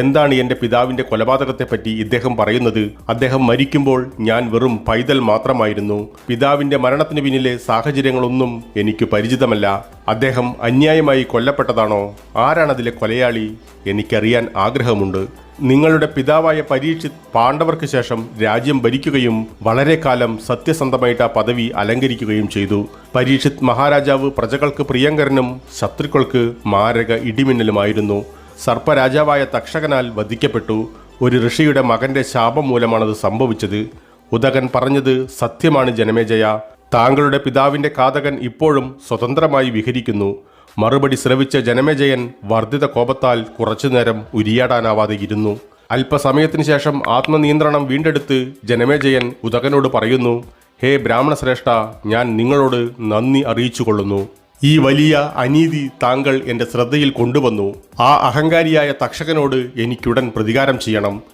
എന്താണ് എൻ്റെ പിതാവിൻ്റെ കൊലപാതകത്തെപ്പറ്റി ഇദ്ദേഹം പറയുന്നത്? അദ്ദേഹം മരിക്കുമ്പോൾ ഞാൻ വെറും പൈതൽ മാത്രമായിരുന്നു. പിതാവിൻ്റെ മരണത്തിന് പിന്നിലെ സാഹചര്യങ്ങളൊന്നും എനിക്ക് പരിചിതമല്ല. അദ്ദേഹം അന്യായമായി കൊല്ലപ്പെട്ടതാണോ? ആരാണതിലെ കൊലയാളി? എനിക്കറിയാൻ ആഗ്രഹമുണ്ട്. നിങ്ങളുടെ പിതാവായ പരീക്ഷിത് പാണ്ഡവർക്ക് ശേഷം രാജ്യം ഭരിക്കുകയും വളരെ കാലം സത്യസന്ധമായിട്ട് ആ പദവി അലങ്കരിക്കുകയും ചെയ്തു. പരീക്ഷിത് മഹാരാജാവ് പ്രജകൾക്ക് പ്രിയങ്കരനും ശത്രുക്കൾക്ക് മാരക ഇടിമിന്നലുമായിരുന്നു. സർപ്പരാജാവായ തക്ഷകനാൽ വധിക്കപ്പെട്ടു. ഒരു ഋഷിയുടെ മകന്റെ ശാപം മൂലമാണത് സംഭവിച്ചത്. ഉദകൻ പറഞ്ഞത് സത്യമാണ് ജനമേജയ. താങ്കളുടെ പിതാവിന്റെ ഘാതകൻ ഇപ്പോഴും സ്വതന്ത്രമായി വിഹരിക്കുന്നു. മറുപടി ശ്രവിച്ച ജനമേജയൻ വർദ്ധിത കോപത്താൽ കുറച്ചുനേരം ഉരിയാടാനാവാതെ ഇരുന്നു. അല്പസമയത്തിനു ശേഷം ആത്മനിയന്ത്രണം വീണ്ടെടുത്ത് ജനമേജയൻ ഉദകനോട് പറയുന്നു, ഹേ ബ്രാഹ്മണശ്രേഷ്ഠ, ഞാൻ നിങ്ങളോട് നന്ദി അറിയിച്ചുകൊള്ളുന്നു. ഈ വലിയ അനീതി താങ്കൾ എൻ്റെ ശ്രദ്ധയിൽ കൊണ്ടുവന്നു. ആ അഹങ്കാരിയായ തക്ഷകനോട് എനിക്കുടൻ പ്രതികാരം ചെയ്യണം.